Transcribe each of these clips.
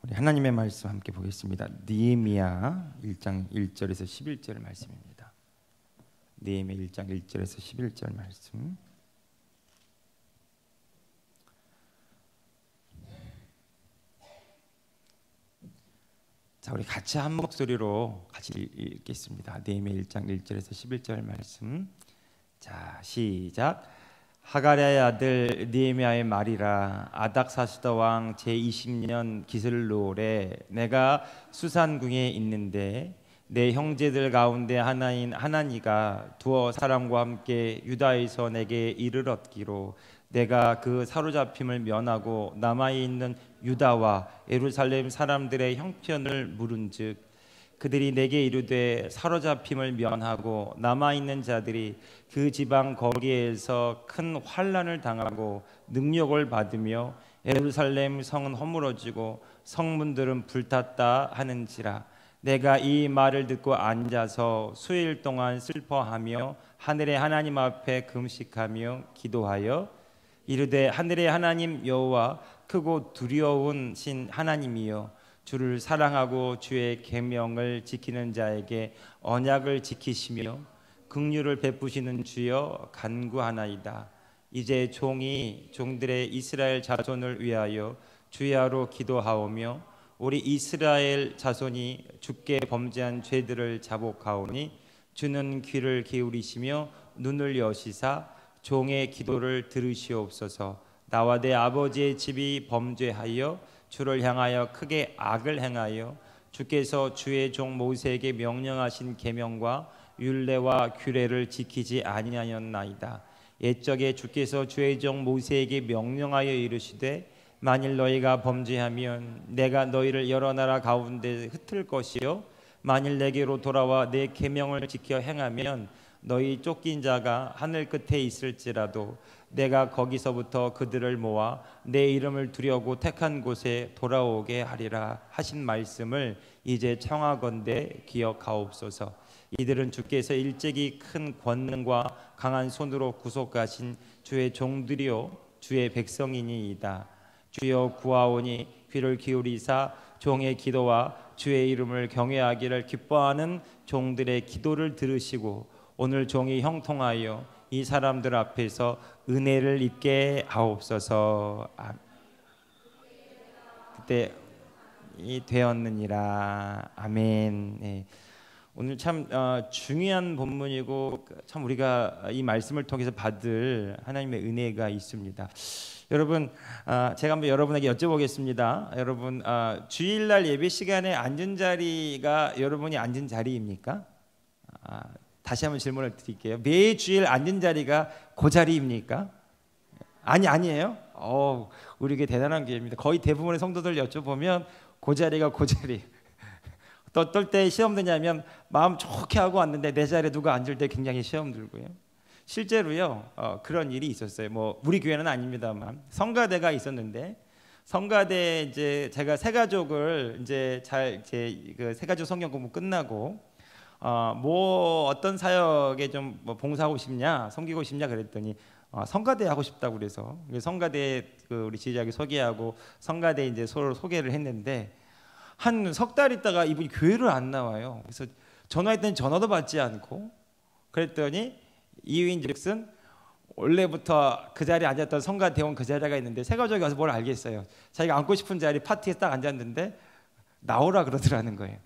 우리 하나님의 말씀 함께 보겠습니다. 느헤미야 1장 1절에서 11절 말씀입니다. 느헤미야 1장 1절에서 11절 말씀. 자, 우리 같이 한 목소리로 같이 읽겠습니다. 느헤미야 1장 1절에서 11절 말씀. 자, 시작. 하가랴의 아들 느헤미야의 말이라. 아닥사스다 왕 제20년 기슬롤에 내가 수산궁에 있는데 내 형제들 가운데 하나인 하나니가 두어 사람과 함께 유다에서 내게 이를 얻기로 내가 그 사로잡힘을 면하고 남아있는 유다와 예루살렘 사람들의 형편을 물은즉 그들이 내게 이르되 사로잡힘을 면하고 남아있는 자들이 그 지방 거기에서 큰 환난을 당하고 능력을 받으며 예루살렘 성은 허물어지고 성문들은 불탔다 하는지라. 내가 이 말을 듣고 앉아서 수일 동안 슬퍼하며 하늘의 하나님 앞에 금식하며 기도하여 이르되 하늘의 하나님 여호와 크고 두려운 신 하나님이여 주를 사랑하고 주의 계명을 지키는 자에게 언약을 지키시며 긍휼을 베푸시는 주여 간구하나이다. 이제 종이 종들의 이스라엘 자손을 위하여 주야로 기도하오며 우리 이스라엘 자손이 주께 범죄한 죄들을 자복하오니 주는 귀를 기울이시며 눈을 여시사 종의 기도를 들으시옵소서. 나와 내 아버지의 집이 범죄하여 주를 향하여 크게 악을 행하여 주께서 주의 종 모세에게 명령하신 계명과 율례와 규례를 지키지 아니하였나이다. 옛적에 주께서 주의 종 모세에게 명령하여 이르시되 만일 너희가 범죄하면 내가 너희를 여러 나라 가운데 흩을 것이요 만일 내게로 돌아와 내 계명을 지켜 행하면 너희 쫓긴 자가 하늘 끝에 있을지라도 내가 거기서부터 그들을 모아 내 이름을 두려고 택한 곳에 돌아오게 하리라 하신 말씀을 이제 청하건대 기억하옵소서. 이들은 주께서 일찍이 큰 권능과 강한 손으로 구속하신 주의 종들이요 주의 백성이니이다. 주여 구하오니 귀를 기울이사 종의 기도와 주의 이름을 경외하기를 기뻐하는 종들의 기도를 들으시고 오늘 종이 형통하여 이 사람들 앞에서 은혜를 입게 하옵소서. 그때 이 되었느니라. 아멘. 네. 오늘 참 중요한 본문이고 참 우리가 이 말씀을 통해서 받을 하나님의 은혜가 있습니다. 여러분, 제가 한번 여러분에게 여쭤보겠습니다. 여러분, 주일날 예배 시간에 앉은 자리가 여러분이 앉은 자리입니까? 다시 한번 질문을 드릴게요. 매 주일 앉은 자리가 그 자리입니까? 아니에요? 우리 게 대단한 교회입니다. 거의 대부분의 성도들 여쭤보면 그 자리가 그 자리. 또 어떨 때 시험 드냐면 마음 좋게 하고 왔는데 내 자리에 누가 앉을 때 굉장히 시험 들고요. 실제로요 그런 일이 있었어요. 뭐 우리 교회는 아닙니다만 성가대가 있었는데 성가대 이제 제가 새 가족을 이제 그 새 가족 성경 공부 끝나고 뭐 어떤 사역에 좀 뭐 봉사하고 싶냐, 섬기고 싶냐 그랬더니 성가대 하고 싶다고 그래서 성가대 그 우리 지휘자에게 소개하고 성가대 이제 서로 소개를 했는데 한 석 달 있다가 이분이 교회를 안 나와요. 그래서 전화했더니 전화도 받지 않고 그랬더니 이유인즉슨 원래부터 그 자리에 앉았던 성가대원 그 자리가 있는데 새 가족이 와서 뭘 알겠어요. 자기가 앉고 싶은 자리 파티에 딱 앉았는데 나오라 그러더라는 거예요.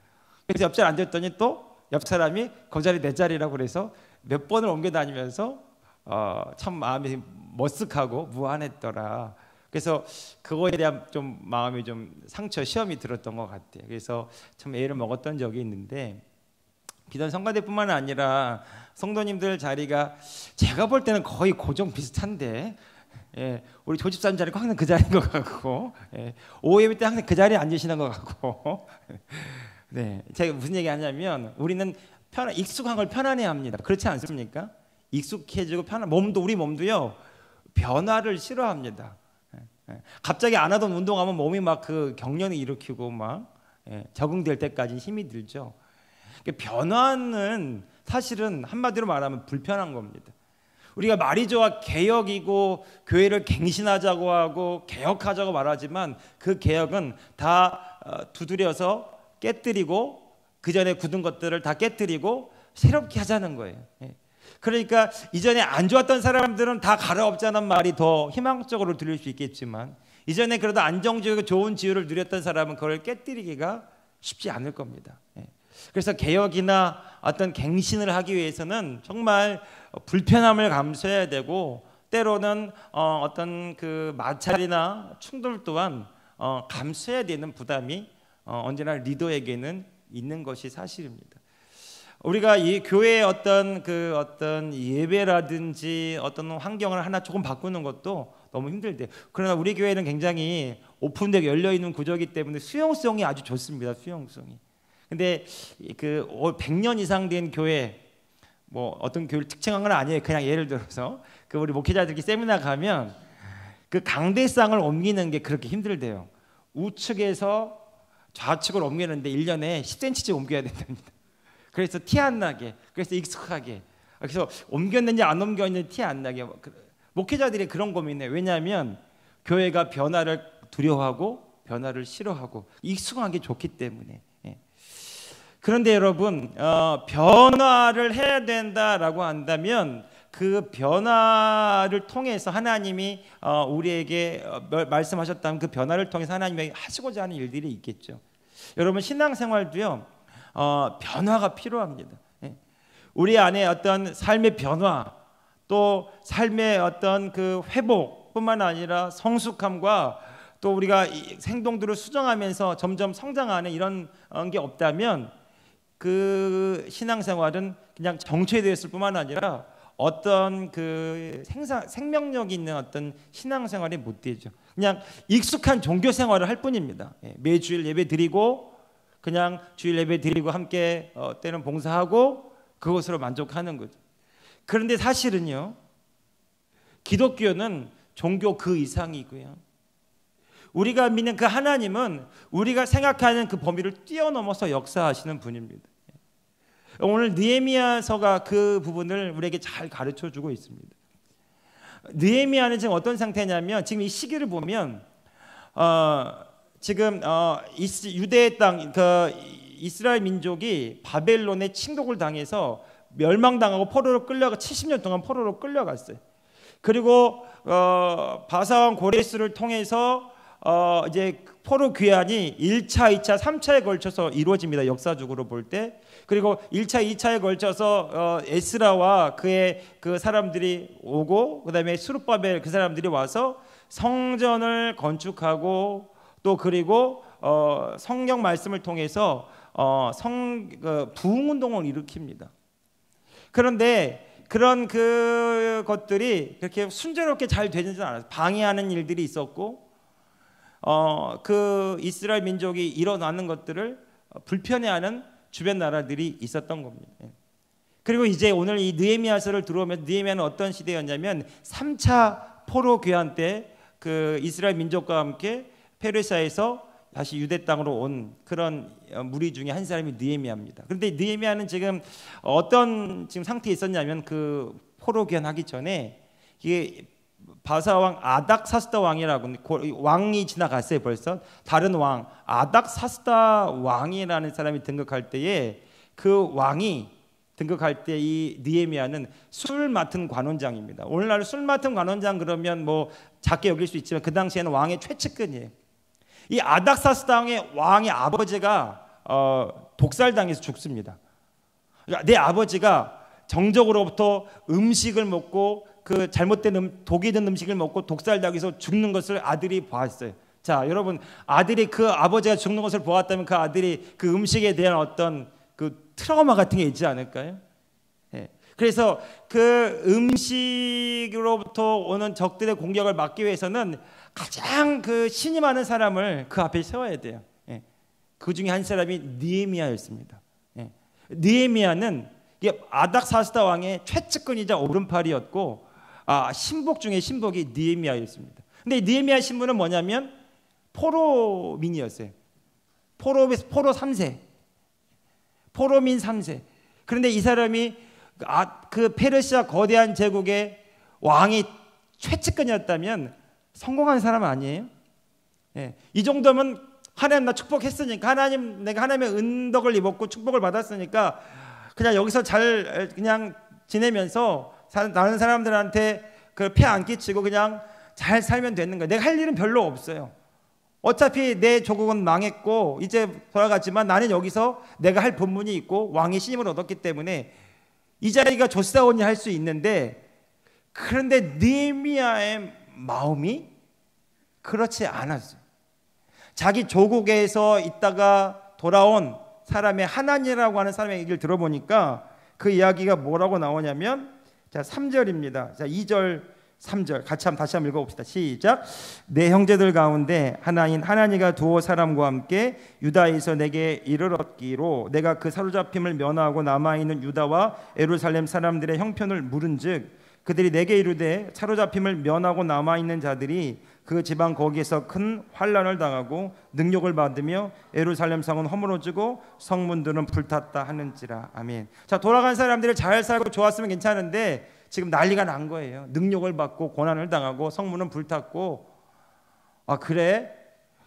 그래서 옆자리 앉았더니 또 옆 사람이 그 자리 내 자리라고 그래서 몇 번을 옮겨 다니면서 참 마음이 머쓱하고 무안했더라. 그래서 그거에 대한 좀 마음이 좀 상처 시험이 들었던 것 같아요. 그래서 참 애를 먹었던 적이 있는데 비단 성가대뿐만 아니라 성도님들 자리가 제가 볼 때는 거의 고정 비슷한데 우리 조집사님 자리가 항상 그 자리인 것 같고 오예배 때 항상 그 자리에 앉으시는 것 같고 네, 제가 무슨 얘기 하냐면 우리는 익숙한 걸 편안해합니다. 그렇지 않습니까? 익숙해지고 몸도 우리 몸도요 변화를 싫어합니다. 갑자기 안 하던 운동하면 몸이 막 그 경련을 일으키고 막 적응될 때까지 힘이 들죠. 변화는 사실은 한마디로 말하면 불편한 겁니다. 우리가 말이 좋아 개혁이고 교회를 갱신하자고 하고 개혁하자고 말하지만 그 개혁은 다 두드려서 깨뜨리고 그 전에 굳은 것들을 다 깨뜨리고 새롭게 하자는 거예요. 그러니까 이전에 안 좋았던 사람들은 다 갈아엎자는 말이 더 희망적으로 들릴 수 있겠지만 이전에 그래도 안정적이고 좋은 지위를 누렸던 사람은 그걸 깨뜨리기가 쉽지 않을 겁니다. 그래서 개혁이나 어떤 갱신을 하기 위해서는 정말 불편함을 감수해야 되고 때로는 어떤 그 마찰이나 충돌 또한 감수해야 되는 부담이 언제나 리더에게는 있는 것이 사실입니다. 우리가 이 교회의 어떤 예배라든지 어떤 환경을 하나 조금 바꾸는 것도 너무 힘들대요. 그러나 우리 교회는 굉장히 오픈되게 열려 있는 구조이기 때문에 수용성이 아주 좋습니다. 수용성이. 근데 그 100년 이상 된 교회, 뭐 어떤 교회를 특징한 건 아니에요. 그냥 예를 들어서 그 우리 목회자들끼리 세미나 가면 그 강대상을 옮기는 게 그렇게 힘들대요. 우측에서 좌측을 옮기는데 1년에 10cm씩 옮겨야 된답니다. 그래서 티 안 나게, 그래서 익숙하게, 그래서 옮겼는지 안 옮겼는지 티 안 나게. 목회자들이 그런 고민해요. 왜냐하면 교회가 변화를 두려워하고 변화를 싫어하고 익숙하게 좋기 때문에. 그런데 여러분, 변화를 해야 된다라고 한다면 그 변화를 통해서 하나님이 우리에게 말씀하셨다면 그 변화를 통해서 하나님이 하시고자 하는 일들이 있겠죠. 여러분, 신앙생활도요, 변화가 필요합니다. 우리 안에 어떤 삶의 변화, 또 삶의 어떤 그 회복뿐만 아니라 성숙함과 또 우리가 행동들을 수정하면서 점점 성장하는 이런 게 없다면 그 신앙생활은 그냥 정체되었을 뿐만 아니라 어떤 그 생명력 있는 어떤 신앙생활이 못 되죠. 그냥 익숙한 종교 생활을 할 뿐입니다. 매주일 예배 드리고 그냥 주일 예배 드리고 함께 때는 봉사하고 그것으로 만족하는 거죠. 그런데 사실은요, 기독교는 종교 그 이상이고요. 우리가 믿는 그 하나님은 우리가 생각하는 그 범위를 뛰어넘어서 역사하시는 분입니다. 오늘 느헤미야서가 그 부분을 우리에게 잘 가르쳐주고 있습니다. 느헤미야는 지금 어떤 상태냐면 지금 이 시기를 보면 지금 유대의 땅, 그 이스라엘 민족이 바벨론의 침독을 당해서 멸망당하고 포로로 끌려가 70년 동안 포로로 끌려갔어요. 그리고 바사왕 고레스를 통해서 이제 포로 귀환이 1차, 2차, 3차에 걸쳐서 이루어집니다. 역사적으로 볼 때. 그리고 1차, 2차에 걸쳐서 에스라와 그의 그 사람들이 오고 그다음에 스룹바벨 그 사람들이 와서 성전을 건축하고 또 그리고 성경 말씀을 통해서 부흥 운동을 일으킵니다. 그런데 그런 그 것들이 그렇게 순조롭게 잘 되지는 않았어요. 방해하는 일들이 있었고 그 이스라엘 민족이 일어나는 것들을 불편해하는 주변 나라들이 있었던 겁니다. 그리고 이제 오늘 이 느헤미야서를 들어오면 느헤미야는 어떤 시대였냐면 3차 포로 귀환 때 그 이스라엘 민족과 함께 페르시아에서 다시 유대 땅으로 온 그런 무리 중에 한 사람이 느헤미야입니다. 그런데 느헤미야는 지금 어떤 지금 상태에 있었냐면 그 포로 귀환하기 전에 이게 바사왕 아닥사스다 왕이라고 왕이 지나갔어요. 벌써 다른 왕 아닥사스다 왕이라는 사람이 등극할 때에 그 왕이 등극할 때 이 느헤미야는 술 맡은 관원장입니다. 오늘날 술 맡은 관원장 그러면 뭐 작게 여길 수 있지만 그 당시에는 왕의 최측근이에요. 이 아닥사스다 왕의 아버지가 독살당해서 죽습니다. 그러니까 내 아버지가 정적으로부터 음식을 먹고 그 잘못된 독이 든 음식을 먹고 독살당해서 죽는 것을 아들이 보았어요. 자, 여러분, 아들이 그 아버지가 죽는 것을 보았다면 그 아들이 그 음식에 대한 어떤 그 트라우마 같은 게 있지 않을까요? 그래서 그 음식으로부터 오는 적들의 공격을 막기 위해서는 가장 그 신이 많은 사람을 그 앞에 세워야 돼요. 그 중에 한 사람이 느헤미야였습니다. 느헤미야는 아닥사스다 왕의 최측근이자 오른팔이었고 신복 중에 신복이 느헤미야였습니다. 근데 느헤미야 신분은 뭐냐면 포로민이었어요. 포로 3세, 포로민 3세. 그런데 이 사람이 그 페르시아 거대한 제국의 왕이 최측근이었다면 성공한 사람 아니에요? 예, 이 정도면 하나님 나 축복했으니까, 하나님 내가 하나님의 은덕을 입었고 축복을 받았으니까 그냥 여기서 잘 그냥 지내면서 다른 사람들한테 그 폐 안 끼치고 그냥 잘 살면 되는 거예요. 내가 할 일은 별로 없어요. 어차피 내 조국은 망했고 이제 돌아갔지만 나는 여기서 내가 할 본분이 있고 왕의 신임을 얻었기 때문에 이 자리가 좋사오니 할 수 있는데, 그런데 느헤미야의 마음이 그렇지 않았어요. 자기 조국에서 있다가 돌아온 사람의 하나니라고 하는 사람의 얘기를 들어보니까 그 이야기가 뭐라고 나오냐면, 자 3절입니다. 자 2절 3절 다시 한번 읽어봅시다. 시작. 내 형제들 가운데 하나인 하나니가 두어 사람과 함께 유다에서 내게 이르렀기로 내가 그 사로잡힘을 면하고 남아있는 유다와 예루살렘 사람들의 형편을 물은즉 그들이 내게 이르되 사로잡힘을 면하고 남아있는 자들이 그 지방 거기에서 큰 환난을 당하고 능욕을 받으며 예루살렘 성은 허물어지고 성문들은 불탔다 하는지라. 아멘. 자, 돌아간 사람들이 잘 살고 좋았으면 괜찮은데 지금 난리가 난 거예요. 능욕을 받고 고난을 당하고 성문은 불탔고. 아 그래?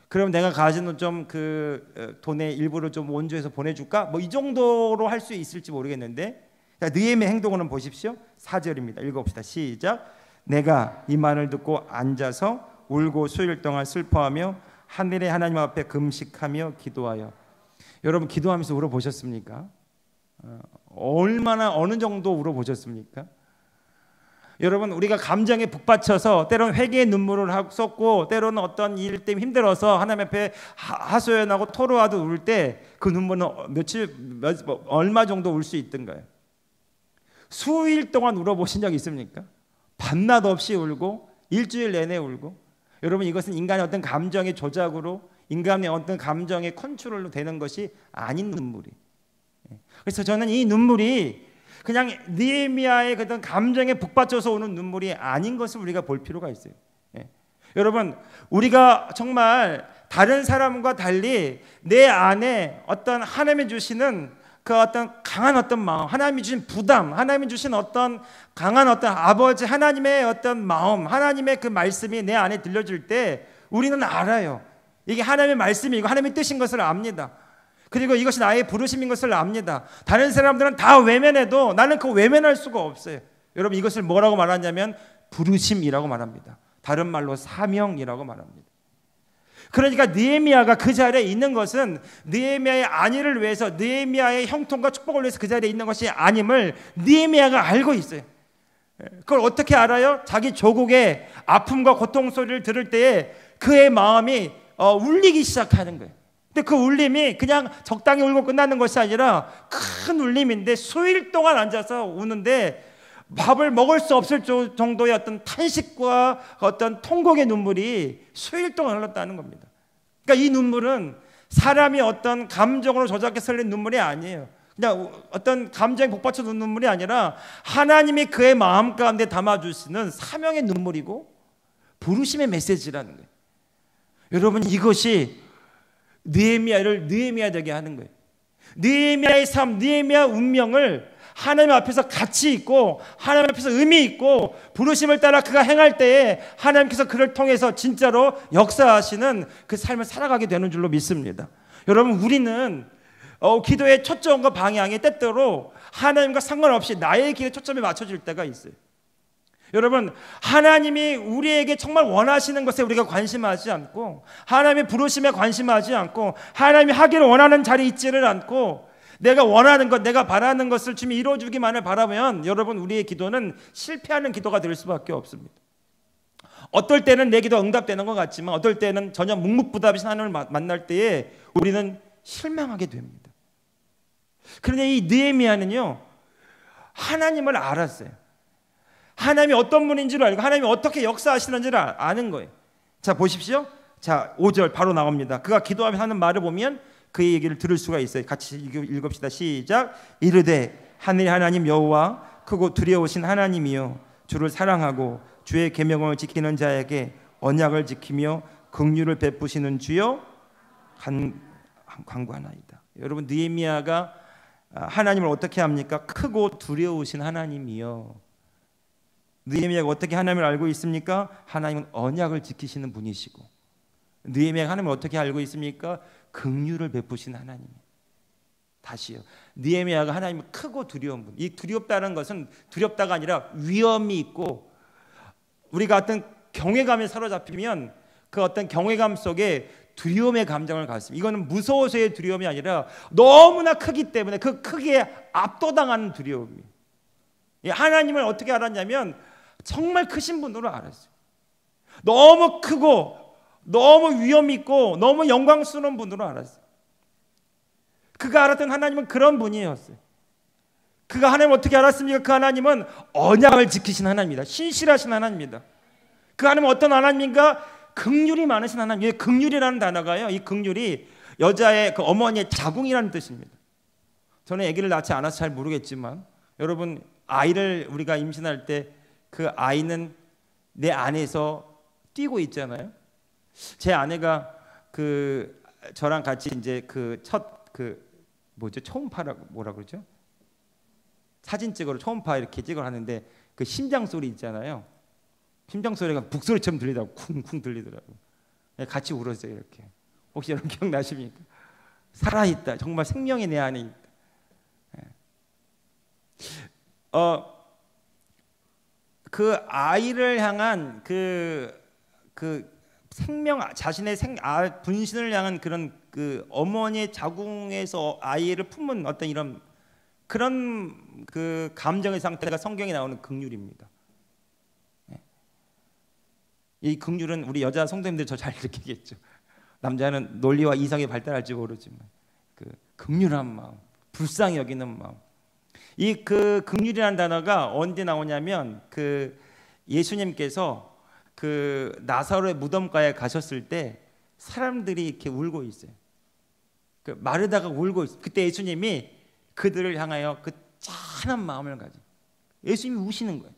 그럼 내가 가진 좀 그 돈의 일부를 좀 원조해서 보내줄까? 뭐 이 정도로 할 수 있을지 모르겠는데, 자, 느헤미야 행동은 보십시오. 4절입니다. 읽어봅시다. 시작. 내가 이 말을 듣고 앉아서 울고 수일 동안 슬퍼하며 하늘의 하나님 앞에 금식하며 기도하여. 여러분 기도하면서 울어보셨습니까? 얼마나 어느 정도 울어보셨습니까? 여러분 우리가 감정에 북받쳐서 때로는 회개의 눈물을 쏟고 때로는 어떤 일 때문에 힘들어서 하나님 앞에 하소연하고 토로하듯 울 때 그 눈물은 얼마 정도 울 수 있던가요? 수일 동안 울어보신 적 있습니까? 밤낮 없이 울고 일주일 내내 울고. 여러분 이것은 인간의 어떤 감정의 조작으로, 인간의 어떤 감정의 컨트롤로 되는 것이 아닌 눈물이. 그래서 저는 이 눈물이 그냥 느헤미야의 그런 감정에 북받쳐서 오는 눈물이 아닌 것을 우리가 볼 필요가 있어요. 여러분 우리가 정말 다른 사람과 달리 내 안에 어떤 하나님이 주시는 그 어떤 강한 어떤 마음, 하나님이 주신 부담, 하나님이 주신 어떤 강한 어떤 아버지 하나님의 어떤 마음, 하나님의 그 말씀이 내 안에 들려질 때 우리는 알아요. 이게 하나님의 말씀이고 하나님의 뜻인 것을 압니다. 그리고 이것이 나의 부르심인 것을 압니다. 다른 사람들은 다 외면해도 나는 그 외면할 수가 없어요. 여러분 이것을 뭐라고 말하냐면 부르심이라고 말합니다. 다른 말로 사명이라고 말합니다. 그러니까 느헤미야가 그 자리에 있는 것은 느헤미야의 안위를 위해서, 느헤미야의 형통과 축복을 위해서 그 자리에 있는 것이 아님을 느헤미야가 알고 있어요. 그걸 어떻게 알아요? 자기 조국의 아픔과 고통 소리를 들을 때에 그의 마음이 울리기 시작하는 거예요. 근데 그 울림이 그냥 적당히 울고 끝나는 것이 아니라 큰 울림인데 수일 동안 앉아서 우는데 밥을 먹을 수 없을 정도의 어떤 탄식과 어떤 통곡의 눈물이 수일 동안 흘렀다는 겁니다. 그러니까 이 눈물은 사람이 어떤 감정으로 조작해서 흘린 눈물이 아니에요. 그냥 어떤 감정에 복받쳐 눈물이 아니라 하나님이 그의 마음 가운데 담아주시는 사명의 눈물이고 부르심의 메시지라는 거예요. 여러분 이것이 느헤미야를 느헤미야 되게 하는 거예요. 느헤미야의 삶, 느헤미야 운명을 하나님 앞에서 가치 있고 하나님 앞에서 의미 있고 부르심을 따라 그가 행할 때에 하나님께서 그를 통해서 진짜로 역사하시는 그 삶을 살아가게 되는 줄로 믿습니다. 여러분 우리는 기도의 초점과 방향이 때때로 하나님과 상관없이 나의 길에 초점이 맞춰질 때가 있어요. 여러분 하나님이 우리에게 정말 원하시는 것에 우리가 관심하지 않고 하나님의 부르심에 관심하지 않고 하나님이 하기를 원하는 자리에 있지를 않고 내가 원하는 것, 내가 바라는 것을 주님이 이루어주기만을 바라면 여러분 우리의 기도는 실패하는 기도가 될 수밖에 없습니다. 어떨 때는 내 기도 응답되는 것 같지만 어떨 때는 전혀 묵묵부답이신 하나님을 만날 때에 우리는 실망하게 됩니다. 그런데 이 느헤미야는요 하나님을 알았어요. 하나님이 어떤 분인지를 알고 하나님이 어떻게 역사하시는지를 아는 거예요. 자 보십시오. 자 5절 바로 나옵니다. 그가 기도하면서 하는 말을 보면 그의 얘기를 들을 수가 있어요. 같이 읽읍시다. 시작. 이르되 하늘의 하나님 여호와 크고 두려우신 하나님이여 주를 사랑하고 주의 계명을 지키는 자에게 언약을 지키며 긍휼을 베푸시는 주여 간구하나이다. 여러분 느헤미야가 하나님을 어떻게 합니까? 크고 두려우신 하나님이여. 느헤미야가 어떻게 하나님을 알고 있습니까? 하나님은 언약을 지키시는 분이시고, 느헤미야가 하나님을 어떻게 알고 있습니까? 긍휼을 베푸신 하나님. 다시요, 느헤미야가 하나님을 크고 두려운 분. 이 두렵다는 것은 두렵다가 아니라 위험이 있고, 우리가 어떤 경외감에 사로잡히면 그 어떤 경외감 속에 두려움의 감정을 갖습니다. 이거는 무서워서의 두려움이 아니라 너무나 크기 때문에 그 크기에 압도당하는 두려움이에요. 하나님을 어떻게 알았냐면 정말 크신 분으로 알았어요. 너무 크고 너무 위험 있고 너무 영광스러운 분으로 알았어요. 그가 알았던 하나님은 그런 분이었어요. 그가 하나님을 어떻게 알았습니까? 그 하나님은 언약을 지키신 하나님입니다. 신실하신 하나님입니다. 그 하나님은 어떤 하나님인가? 긍휼이 많으신 하나님. 이 긍휼이라는 단어가요, 이 긍휼이 여자의 그 어머니의 자궁이라는 뜻입니다. 저는 아기를 낳지 않아서 잘 모르겠지만, 여러분, 아이를 우리가 임신할 때 그 아이는 내 안에서 뛰고 있잖아요. 제 아내가 그 저랑 같이 이제 그 첫 초음파라고 뭐라 그러죠? 사진 찍으러 초음파 이렇게 찍으러 하는데 그 심장 소리 있잖아요. 심장 소리가 북소리처럼 들리더라고. 쿵쿵 들리더라고. 같이 울었어요, 이렇게. 혹시 여러분 기억나십니까? 살아있다. 정말 생명이 내 안에 있다. 그 아이를 향한 그 생명, 자신의 분신을 향한 그런 그 어머니의 자궁에서 아이를 품은 어떤 이런 그런 그 감정의 상태가 성경에 나오는 긍휼입니다. 이 긍휼은 우리 여자 성도님들 저 잘 느끼겠죠. 남자는 논리와 이성이 발달할지 모르지만 그 긍휼한 마음, 불쌍히 여기는 마음. 이 그 긍휼이라는 단어가 언제 나오냐면 그 예수님께서 그 나사로의 무덤가에 가셨을 때 사람들이 이렇게 울고 있어요. 그 마르다가 울고 있어요. 그때 예수님이 그들을 향하여 그 찬한 마음을 가지고 예수님이 우시는 거예요.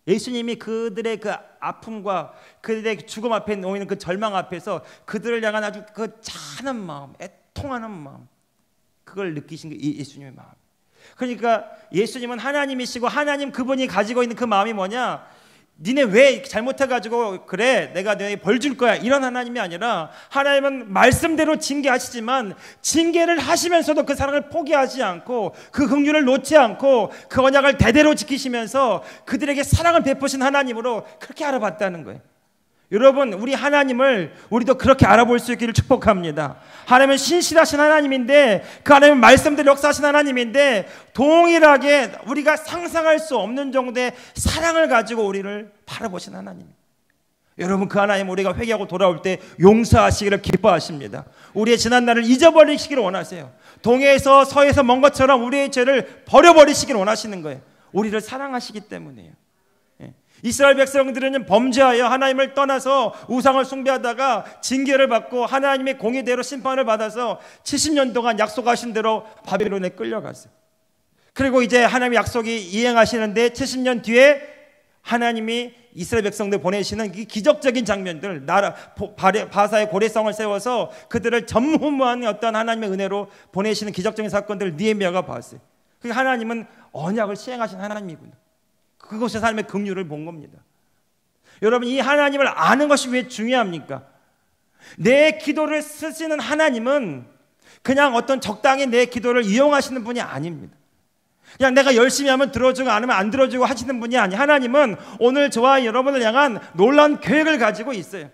예수님이 그들의 그 아픔과 그들의 죽음 앞에 놓이는 그 절망 앞에서 그들을 향한 아주 그 찬한 마음, 애통하는 마음, 그걸 느끼신 게 예수님의 마음. 그러니까 예수님은 하나님이시고 하나님 그분이 가지고 있는 그 마음이 뭐냐? 니네 왜 잘못해가지고 그래 내가 너에게 벌 줄 거야, 이런 하나님이 아니라, 하나님은 말씀대로 징계하시지만 징계를 하시면서도 그 사랑을 포기하지 않고 그 긍휼을 놓지 않고 그 언약을 대대로 지키시면서 그들에게 사랑을 베푸신 하나님으로 그렇게 알아봤다는 거예요. 여러분, 우리 하나님을 우리도 그렇게 알아볼 수 있기를 축복합니다. 하나님은 신실하신 하나님인데, 그 하나님은 말씀대로 역사하신 하나님인데, 동일하게 우리가 상상할 수 없는 정도의 사랑을 가지고 우리를 바라보신 하나님. 여러분, 그 하나님 우리가 회개하고 돌아올 때 용서하시기를 기뻐하십니다. 우리의 지난 날을 잊어버리시기를 원하세요. 동해에서 서해에서 먼 것처럼 우리의 죄를 버려버리시기를 원하시는 거예요. 우리를 사랑하시기 때문이에요. 이스라엘 백성들은 범죄하여 하나님을 떠나서 우상을 숭배하다가 징계를 받고 하나님의 공의대로 심판을 받아서 70년 동안 약속하신 대로 바벨론에 끌려갔어요. 그리고 이제 하나님의 약속이 이행하시는데 70년 뒤에 하나님이 이스라엘 백성들 보내시는 이 기적적인 장면들, 바사의 고래성을 세워서 그들을 전무후무한 어떤 하나님의 은혜로 보내시는 기적적인 사건들을 느헤미야가 봤어요. 그러니까 하나님은 언약을 시행하신 하나님이구나. 그것에서 하나님의 긍휼을 본 겁니다. 여러분, 이 하나님을 아는 것이 왜 중요합니까? 내 기도를 쓰시는 하나님은 그냥 어떤 적당히 내 기도를 이용하시는 분이 아닙니다. 그냥 내가 열심히 하면 들어주고 안 하면 안 들어주고 하시는 분이 아니, 하나님은 오늘 저와 여러분을 향한 놀라운 계획을 가지고 있어요.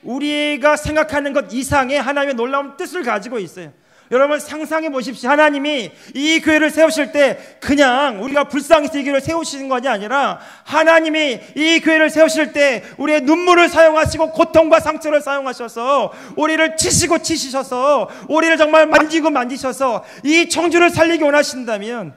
우리가 생각하는 것 이상의 하나님의 놀라운 뜻을 가지고 있어요. 여러분, 상상해 보십시오. 하나님이 이 교회를 세우실 때 그냥 우리가 불쌍해서 이 교회를 세우시는 것이 아니라, 하나님이 이 교회를 세우실 때 우리의 눈물을 사용하시고 고통과 상처를 사용하셔서 우리를 치시셔서 우리를 정말 만지고 만지셔서 이 청주를 살리기 원하신다면,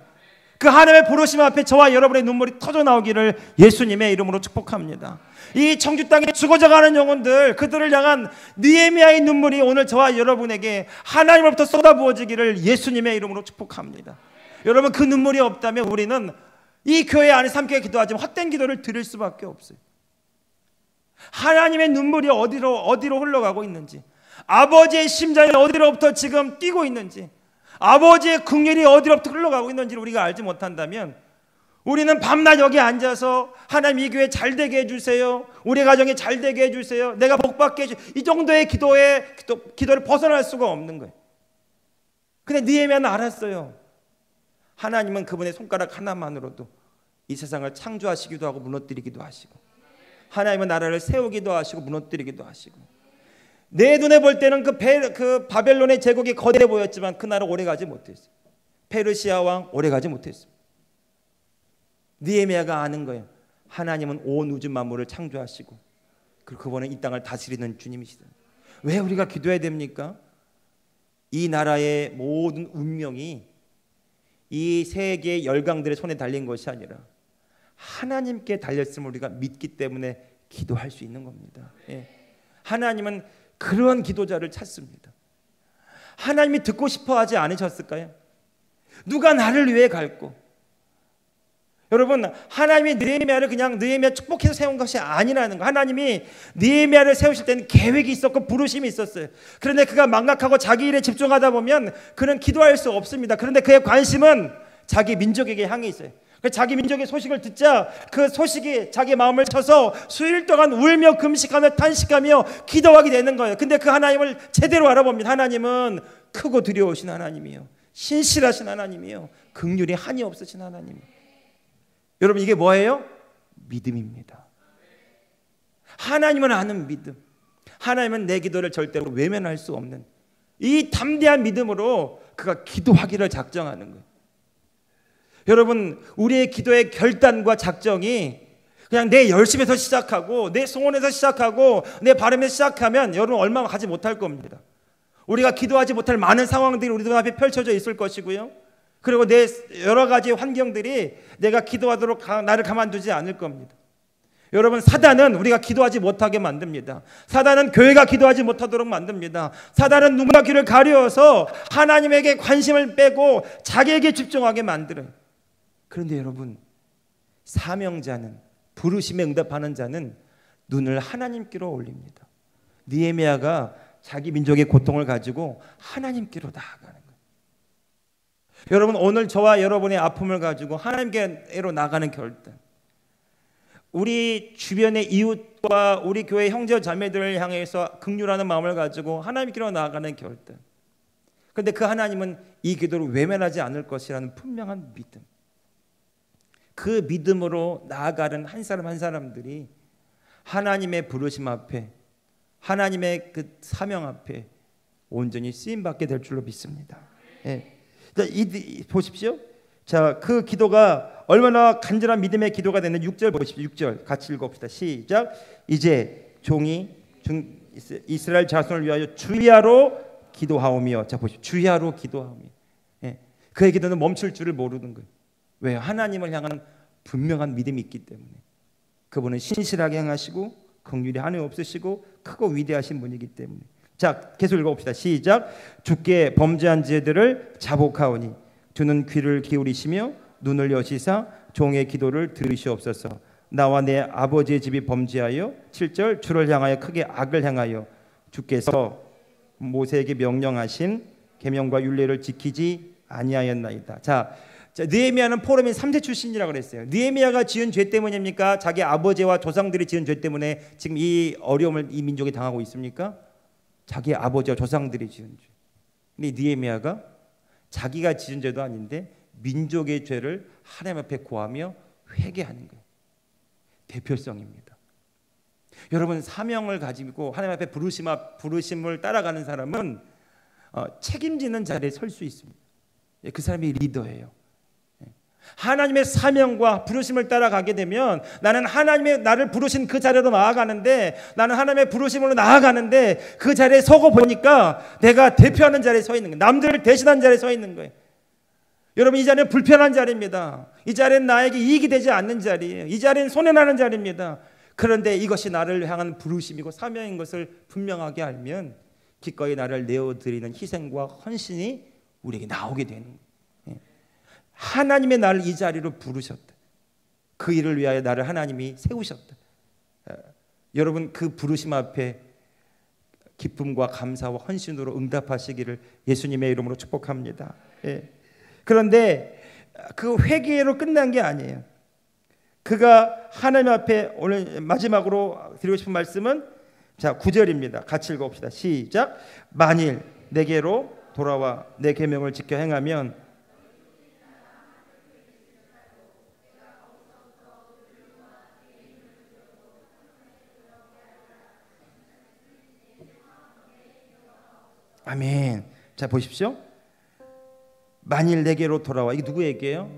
그 하나님의 부르심 앞에 저와 여러분의 눈물이 터져 나오기를 예수님의 이름으로 축복합니다. 이 청주 땅에 죽어져가는 영혼들, 그들을 향한 느헤미야의 눈물이 오늘 저와 여러분에게 하나님으로부터 쏟아부어지기를 예수님의 이름으로 축복합니다. 여러분, 그 눈물이 없다면 우리는 이 교회 안에서 함께 기도하지만 헛된 기도를 드릴 수밖에 없어요. 하나님의 눈물이 어디로 흘러가고 있는지, 아버지의 심장이 어디로부터 지금 뛰고 있는지, 아버지의 긍휼이 어디로부터 흘러가고 있는지를 우리가 알지 못한다면 우리는 밤낮 여기 앉아서 하나님 이 교회 잘 되게 해주세요, 우리 가정이 잘 되게 해주세요, 내가 복받게 해주세요, 이 정도의 기도를 벗어날 수가 없는 거예요. 근데 느헤미야는 알았어요. 하나님은 그분의 손가락 하나만으로도 이 세상을 창조하시기도 하고 무너뜨리기도 하시고, 하나님은 나라를 세우기도 하시고 무너뜨리기도 하시고, 내 눈에 볼 때는 그 바벨론의 제국이 거대해 보였지만 그 나라 오래가지 못했어요. 페르시아 왕 오래가지 못했어요. 느헤미야가 아는 거예요. 하나님은 온 우주 만물을 창조하시고 그리고 그분은 이 땅을 다스리는 주님이시다. 왜 우리가 기도해야 됩니까? 이 나라의 모든 운명이 이 세계의 열강들의 손에 달린 것이 아니라 하나님께 달렸음을 우리가 믿기 때문에 기도할 수 있는 겁니다. 예. 하나님은 그런 기도자를 찾습니다. 하나님이 듣고 싶어 하지 않으셨을까요? 누가 나를 위해 갈고? 여러분, 하나님이 느헤미야를 그냥 느헤미야 축복해서 세운 것이 아니라는 거. 하나님이 느헤미야를 세우실 때는 계획이 있었고 부르심이 있었어요. 그런데 그가 망각하고 자기 일에 집중하다 보면 그는 기도할 수 없습니다. 그런데 그의 관심은 자기 민족에게 향해 있어요. 자기 민족의 소식을 듣자 그 소식이 자기 마음을 쳐서 수일 동안 울며 금식하며 탄식하며 기도하게 되는 거예요. 근데 그 하나님을 제대로 알아봅니다. 하나님은 크고 두려우신 하나님이요, 신실하신 하나님이요, 긍휼이 한이 없으신 하나님이요. 여러분, 이게 뭐예요? 믿음입니다. 하나님은 아는 믿음, 하나님은 내 기도를 절대로 외면할 수 없는 이 담대한 믿음으로 그가 기도하기를 작정하는 거예요. 여러분, 우리의 기도의 결단과 작정이 그냥 내 열심에서 시작하고 내 소원에서 시작하고 내 바람에서 시작하면 여러분 얼마 가지 못할 겁니다. 우리가 기도하지 못할 많은 상황들이 우리 눈앞에 펼쳐져 있을 것이고요, 그리고 내 여러 가지 환경들이 내가 기도하도록 나를 가만두지 않을 겁니다. 여러분, 사단은 우리가 기도하지 못하게 만듭니다. 사단은 교회가 기도하지 못하도록 만듭니다. 사단은 누구나 귀를 가려서 하나님에게 관심을 빼고 자기에게 집중하게 만들어요. 그런데 여러분, 사명자는, 부르심에 응답하는 자는 눈을 하나님께로 올립니다. 느헤미야가 자기 민족의 고통을 가지고 하나님께로 나아가는 거예요. 여러분, 오늘 저와 여러분의 아픔을 가지고 하나님께로 나가는 결단, 우리 주변의 이웃과 우리 교회 형제 자매들을 향해서 긍휼하는 마음을 가지고 하나님께로 나아가는 결단. 그런데 그 하나님은 이 기도를 외면하지 않을 것이라는 분명한 믿음, 그 믿음으로 나아가는 한 사람 한 사람들이 하나님의 부르심 앞에, 하나님의 그 사명 앞에 온전히 쓰임받게 될 줄로 믿습니다. 예. 보십시오. 자, 그 기도가 얼마나 간절한 믿음의 기도가 되는 6절 보십시오. 6절 같이 읽어봅시다. 시작. 이제 종이 이스라엘 자손을 위하여 주야로 기도하오며, 자 보십시오. 주야로 기도하오며. 예. 그의 기도는 멈출 줄을 모르는 거예요. 왜요? 하나님을 향한 분명한 믿음이 있기 때문에. 그분은 신실하게 행하시고 긍휼이 한이 없으시고 크고 위대하신 분이기 때문에. 자, 계속 읽어봅시다. 시작. 주께 범죄한 죄들을 자복하오니 주는 귀를 기울이시며 눈을 여시사 종의 기도를 들으시옵소서. 나와 내 아버지의 집이 범죄하여 7절 주를 향하여 크게 악을 행하여 주께서 모세에게 명령하신 계명과 율례를 지키지 아니하였나이다. 자, 느헤미야는 포로민 3세 출신이라고 그랬어요. 느헤미야가 지은 죄 때문입니까? 자기 아버지와 조상들이 지은 죄 때문에 지금 이 어려움을 이 민족이 당하고 있습니까? 자기 아버지와 조상들이 지은 죄. 근데 느헤미야가 자기가 지은 죄도 아닌데 민족의 죄를 하나님 앞에 고하며 회개하는 거예요. 대표성입니다. 여러분, 사명을 가지고 하나님 앞에 부르심을 따라가는 사람은 책임지는 자리에 설 수 있습니다. 그 사람이 리더예요. 하나님의 사명과 부르심을 따라가게 되면 나는 하나님의 나를 부르신 그 자리로 나아가는데, 나는 하나님의 부르심으로 나아가는데 그 자리에 서고 보니까 내가 대표하는 자리에 서 있는 거예요. 남들을 대신하는 자리에 서 있는 거예요. 여러분, 이 자리는 불편한 자리입니다. 이 자리는 나에게 이익이 되지 않는 자리예요. 이 자리는 손해나는 자리입니다. 그런데 이것이 나를 향한 부르심이고 사명인 것을 분명하게 알면 기꺼이 나를 내어드리는 희생과 헌신이 우리에게 나오게 되는 거예요. 하나님의 나를 이 자리로 부르셨다. 그 일을 위하여 나를 하나님이 세우셨다. 여러분, 그 부르심 앞에 기쁨과 감사와 헌신으로 응답하시기를 예수님의 이름으로 축복합니다. 그런데 그 회개로 끝난 게 아니에요. 그가 하나님 앞에 오늘 마지막으로 드리고 싶은 말씀은 자 9절입니다. 같이 읽어봅시다. 시작. 만일 내게로 돌아와 내 계명을 지켜 행하면 아멘. 자 보십시오. 만일 내게로 돌아와, 이게 누구 얘기예요?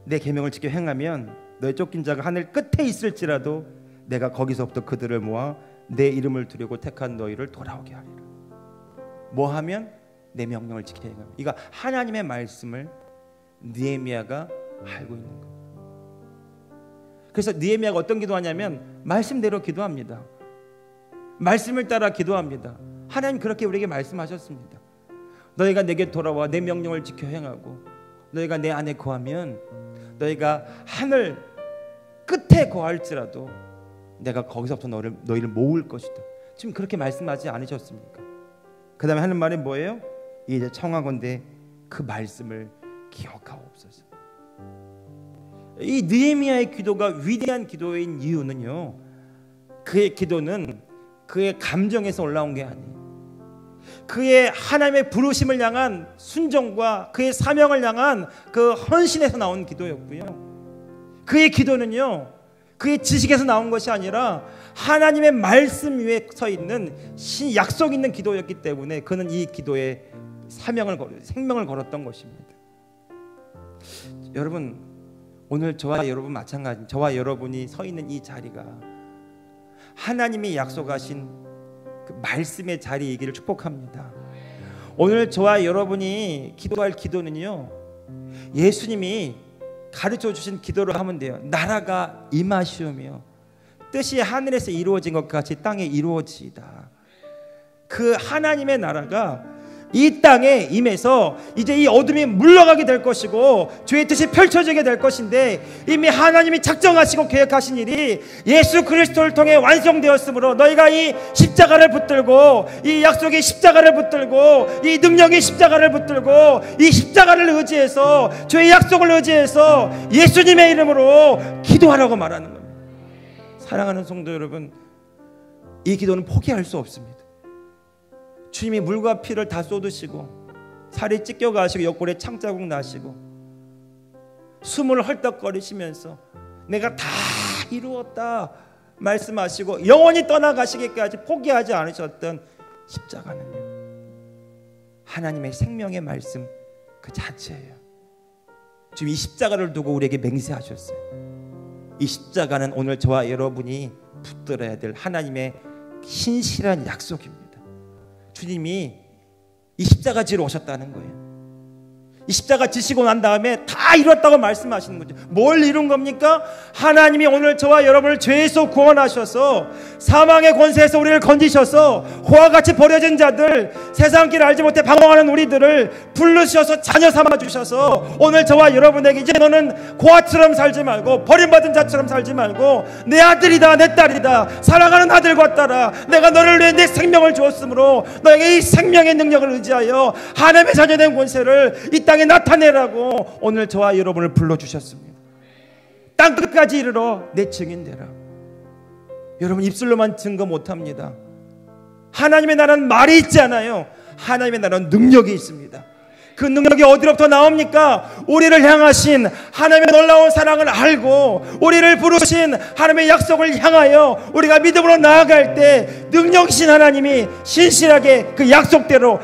내 계명을 지켜 행하면 너의 쫓긴 자가 하늘 끝에 있을지라도 내가 거기서부터 그들을 모아 내 이름을 두려고 택한 너희를 돌아오게 하리라. 뭐 하면? 내 명령을 지켜 행하면. 이거 하나님의 말씀을 느헤미야가 알고 있는 거예요. 그래서 느헤미야가 어떤 기도하냐면 말씀대로 기도합니다. 말씀을 따라 기도합니다. 하나님 그렇게 우리에게 말씀하셨습니다. 너희가 내게 돌아와 내 명령을 지켜 행하고 너희가 내 안에 거하면 너희가 하늘 끝에 거할지라도 내가 거기서부터 너희를 모을 것이다. 지금 그렇게 말씀하지 않으셨습니까? 그 다음에 하는 말이 뭐예요? 이제 청하건대 그 말씀을 기억하옵소서. 이 느헤미야의 기도가 위대한 기도인 이유는요, 그의 기도는 그의 감정에서 올라온 게 아니에요. 그의 하나님의 부르심을 향한 순종과 그의 사명을 향한 그 헌신에서 나온 기도였고요. 그의 기도는요, 그의 지식에서 나온 것이 아니라 하나님의 말씀 위에 서 있는 약속 있는 기도였기 때문에 그는 이 기도에 생명을 걸었던 것입니다. 여러분, 오늘 저와 여러분 마찬가지, 저와 여러분이 서 있는 이 자리가 하나님이 약속하신 그 말씀의 자리이기를 축복합니다. 오늘 저와 여러분이 기도할 기도는요, 예수님이 가르쳐 주신 기도를 하면 돼요. 나라가 임하시오며 뜻이 하늘에서 이루어진 것 같이 땅에 이루어지이다. 그 하나님의 나라가 이 땅에 임해서 이제 이 어둠이 물러가게 될 것이고 주의 뜻이 펼쳐지게 될 것인데, 이미 하나님이 작정하시고 계획하신 일이 예수 그리스도를 통해 완성되었으므로 너희가 이 십자가를 붙들고, 이 약속의 십자가를 붙들고, 이 능력의 십자가를 붙들고, 이 십자가를 의지해서, 주의 약속을 의지해서 예수님의 이름으로 기도하라고 말하는 겁니다. 사랑하는 성도 여러분, 이 기도는 포기할 수 없습니다. 주님이 물과 피를 다 쏟으시고 살이 찢겨가시고 옆구리에 창자국 나시고 숨을 헐떡거리시면서 내가 다 이루었다 말씀하시고 영원히 떠나가시기까지 포기하지 않으셨던 십자가는요, 하나님의 생명의 말씀 그 자체예요. 지금 이 십자가를 두고 우리에게 맹세하셨어요. 이 십자가는 오늘 저와 여러분이 붙들어야 될 하나님의 신실한 약속입니다. 주님이 이 십자가 지러 오셨다는 거예요. 이 십자가 지시고 난 다음에 다 이뤘다고 말씀하시는 거죠. 뭘 이룬 겁니까? 하나님이 오늘 저와 여러분을 죄에서 구원하셔서 사망의 권세에서 우리를 건지셔서 호와 같이 버려진 자들, 세상 길 알지 못해 방황하는 우리들을 부르셔서 자녀 삼아 주셔서 오늘 저와 여러분에게 이제 너는 고아처럼 살지 말고 버림받은 자처럼 살지 말고 내 아들이다 내 딸이다 사랑하는 아들과 딸아, 내가 너를 위해 내 생명을 주었으므로 너에게 이 생명의 능력을 의지하여 하나님의 자녀된 권세를 이 땅에 나타내라고 오늘 저와 여러분을 불러주셨습니다. 땅 끝까지 이르러 내 증인 되라. 여러분, 입술로만 증거 못합니다. 하나님의 나라는 말이 있지 않아요. 하나님의 나라는 능력이 있습니다. 그 능력이 어디로부터 나옵니까? 우리를 향하신 하나님의 놀라운 사랑을 알고 우리를 부르신 하나님의 약속을 향하여 우리가 믿음으로 나아갈 때 능력이신 하나님이 신실하게 그 약속대로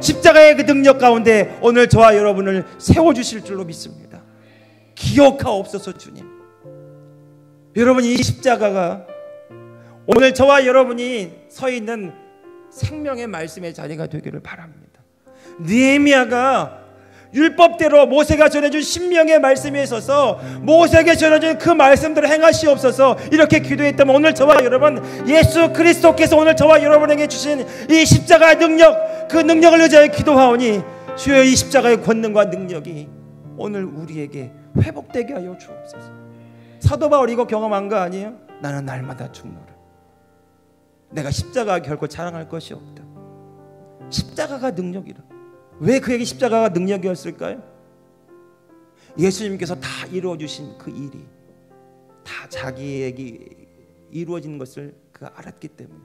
십자가의 그 능력 가운데 오늘 저와 여러분을 세워주실 줄로 믿습니다. 기억하옵소서 주님. 여러분, 이 십자가가 오늘 저와 여러분이 서 있는 생명의 말씀의 자리가 되기를 바랍니다. 느헤미야가 율법대로 모세가 전해준 신명의 말씀에 있어서 모세에게 전해준 그 말씀대로 행하시옵소서 이렇게 기도했다면 오늘 저와 여러분, 예수 그리스도께서 오늘 저와 여러분에게 주신 이 십자가의 능력, 그 능력을 의지하여 기도하오니 주여 이 십자가의 권능과 능력이 오늘 우리에게 회복되게 하여 주옵소서. 사도 바울 이거 경험한 거 아니에요? 나는 날마다 죽노라. 내가 십자가 결코 자랑할 것이 없다. 십자가가 능력이라. 왜 그에게 십자가가 능력이었을까요? 예수님께서 다 이루어주신 그 일이 다 자기에게 이루어진 것을 그가 알았기 때문에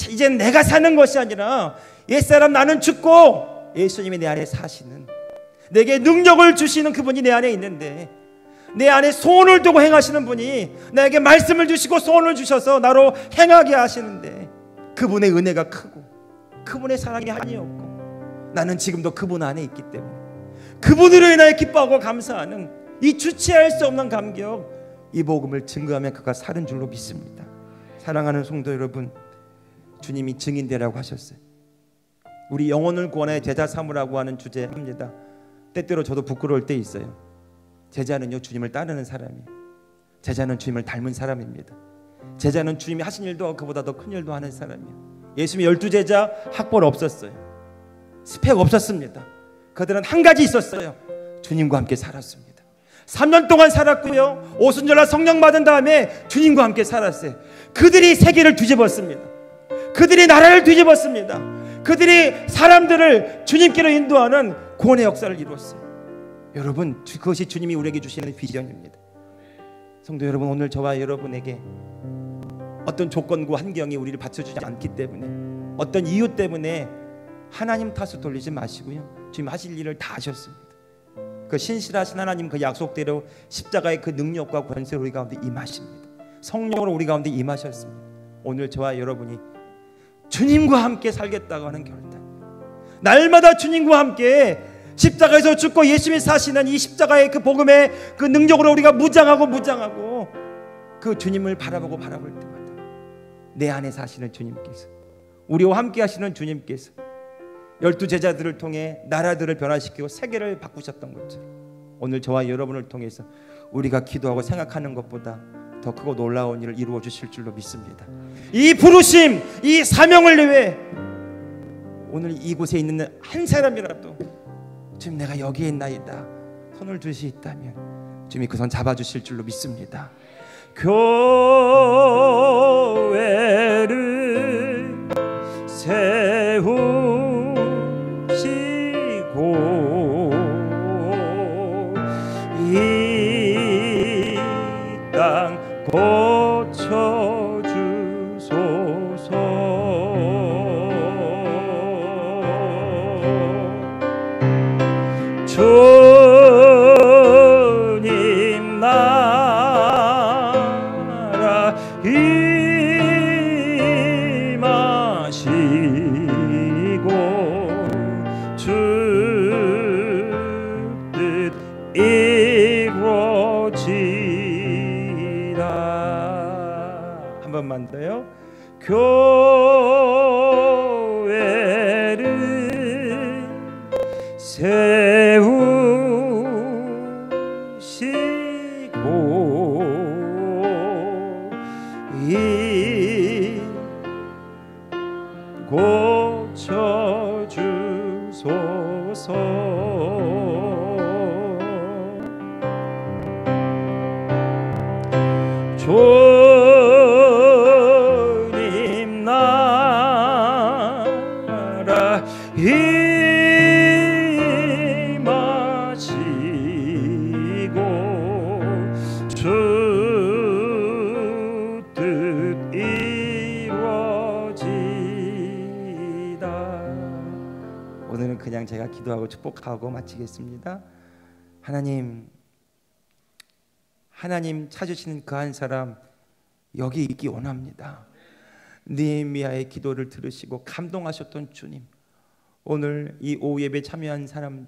이제 내가 사는 것이 아니라 옛사람 나는 죽고 예수님이 내 안에 사시는, 내게 능력을 주시는 그분이 내 안에 있는데, 내 안에 소원을 두고 행하시는 분이 나에게 말씀을 주시고 소원을 주셔서 나로 행하게 하시는데, 그분의 은혜가 크고 그분의 사랑이 한이 없고 나는 지금도 그분 안에 있기 때문에 그분으로 인하여 기뻐하고 감사하는 이 주체할 수 없는 감격, 이 복음을 증거하면 그가 사는 줄로 믿습니다. 사랑하는 성도 여러분, 주님이 증인되라고 하셨어요. 우리 영혼을 구원하여 제자 삼으라고 하는 주제합니다. 때때로 저도 부끄러울 때 있어요. 제자는요, 주님을 따르는 사람이에요. 제자는 주님을 닮은 사람입니다. 제자는 주님이 하신 일도 그보다 더 큰 일도 하는 사람이에요. 예수님이 12제자 학벌 없었어요. 스펙 없었습니다. 그들은 한 가지 있었어요. 주님과 함께 살았습니다. 3년 동안 살았고요, 오순절날 성령 받은 다음에 주님과 함께 살았어요. 그들이 세계를 뒤집었습니다. 그들이 나라를 뒤집었습니다. 그들이 사람들을 주님께로 인도하는 구원의 역사를 이루었어요. 여러분, 그것이 주님이 우리에게 주시는 비전입니다. 성도 여러분, 오늘 저와 여러분에게 어떤 조건과 환경이 우리를 받쳐주지 않기 때문에, 어떤 이유 때문에 하나님 탓을 돌리지 마시고요, 주님 하실 일을 다 하셨습니다. 그 신실하신 하나님 그 약속대로 십자가의 그 능력과 권세로 우리 가운데 임하십니다. 성령으로 우리 가운데 임하셨습니다. 오늘 저와 여러분이 주님과 함께 살겠다고 하는 결단, 날마다 주님과 함께 십자가에서 죽고 예수님이 사시는 이 십자가의 그 복음의 그 능력으로 우리가 무장하고 그 주님을 바라볼 때마다 내 안에 사시는 주님께서, 우리와 함께 하시는 주님께서 12제자들을 통해 나라들을 변화시키고 세계를 바꾸셨던 것처럼 오늘 저와 여러분을 통해서 우리가 기도하고 생각하는 것보다 더 크고 놀라운 일을 이루어 주실 줄로 믿습니다. 이 부르심, 이 사명을 위해 오늘 이곳에 있는 한 사람이라도 주님 내가 여기에 있나이다 손을 들 수 있다면 주님이 그 손 잡아주실 줄로 믿습니다. 교회를 세우시고 이 땅 고쳐주소서. 주님 나라 임하시고 주 뜻 이루어지라. 한 번만 더요. 교회를 세우시고 이 고쳐주소서. 주님 나라 임하시고 주 뜻 이루어지다. 오늘은 그냥 제가 기도하고 축복하고 마치겠습니다. 하나님 찾으시는 그 한 사람 여기 있기 원합니다. 느헤미야의 기도를 들으시고 감동하셨던 주님, 오늘 이 오후 예배 참여한 사람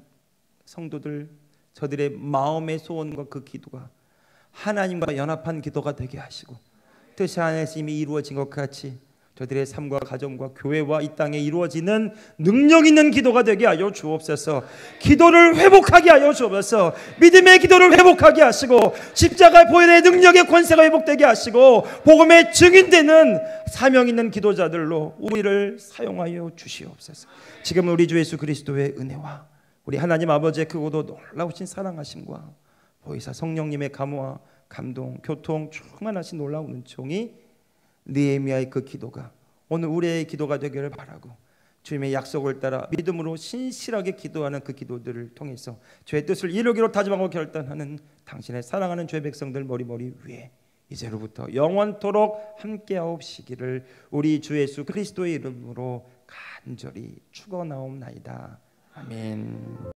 성도들, 저들의 마음의 소원과 그 기도가 하나님과 연합한 기도가 되게 하시고 뜻이 안에서 이미 이루어진 것 같이 저들의 삶과 가정과 교회와 이 땅에 이루어지는 능력 있는 기도가 되게 하여 주옵소서. 기도를 회복하게 하여 주옵소서. 믿음의 기도를 회복하게 하시고 십자가 보혈의 능력의 권세가 회복되게 하시고 복음의 증인되는 사명 있는 기도자들로 우리를 사용하여 주시옵소서. 지금 우리 주 예수 그리스도의 은혜와 우리 하나님 아버지의 크고도 놀라우신 사랑하심과 보이사 성령님의 감화 감동 교통 충만하신 놀라운 은총이 느헤미야의 그 기도가 오늘 우리의 기도가 되기를 바라고 주님의 약속을 따라 믿음으로 신실하게 기도하는 그 기도들을 통해서 주의 뜻을 이루기로 다짐하고 결단하는 당신의 사랑하는 주의 백성들 머리머리 위에 이제로부터 영원토록 함께하옵시기를 우리 주 예수 그리스도의 이름으로 간절히 축원하옵나이다. 아멘.